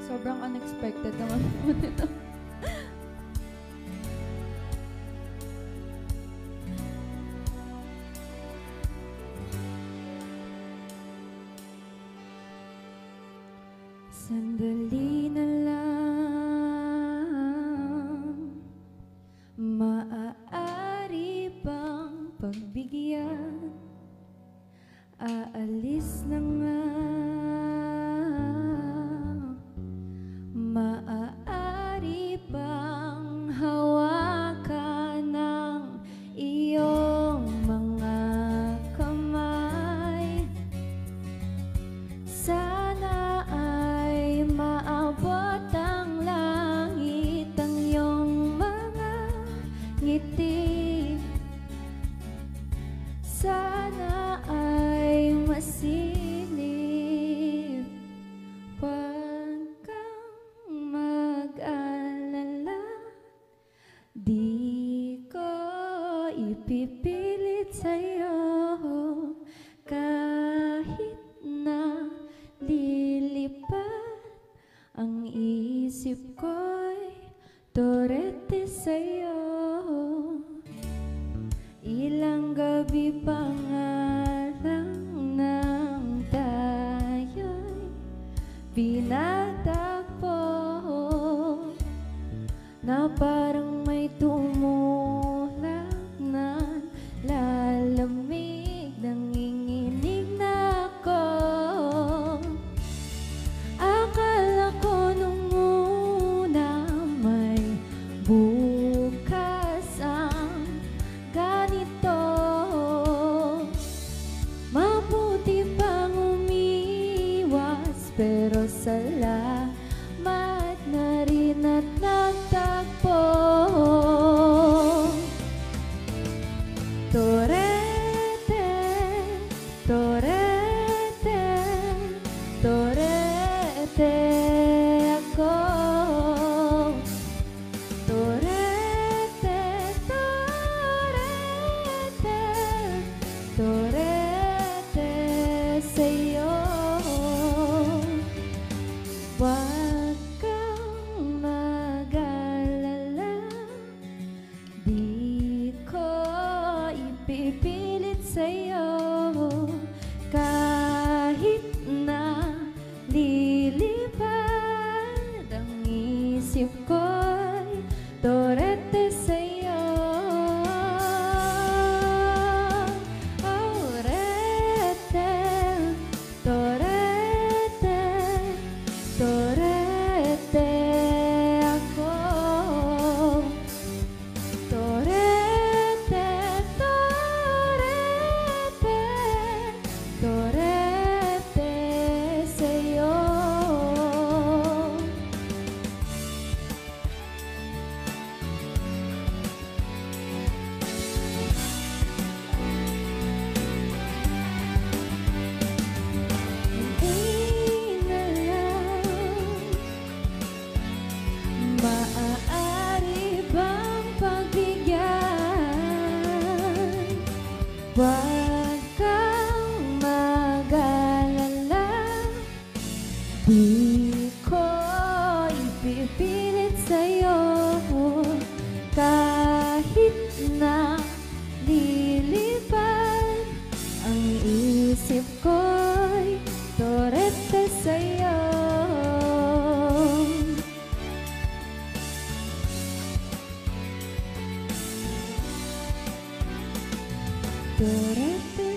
Sobrang unexpected naman po nito. Sandali na lang, maaari bang pagbigyan? Aalis na nga, maaari bang hawakan ng iyong mga kamay? Sana ay maabot ang langit ang iyong mga ngiti. Sana ay masilip, huwag kang mag-alala. Di ko ipipilit sa'yo kahit na lilipad ang isip ko'y torete sa'yo. Ilang gabi pa nga lang nang tayo'y pinagtagpo, na parang may tumulak na lalamig, nanginginig na ako. Akala ko nung una may bukas ang ganito. Mabuti pang umiwas, pero salamat na rin at nagtagpo. Torete, torete, torete ako. Torete, torete, torete sa'yo. Huwag kang mag-alala, di ko ipipilit sa'yo kahit na lilipad ang isip ko'y torete sa'yo. Torete, torete, torete ako. Torete, torete, torete sa'yo. Hindi na lang, maaari bang pagbigyan? Huwag kang mag-alala, di ko ipipilit sa'yo kahit na lilipad ang isip ko'y torete sa'yo. Torete,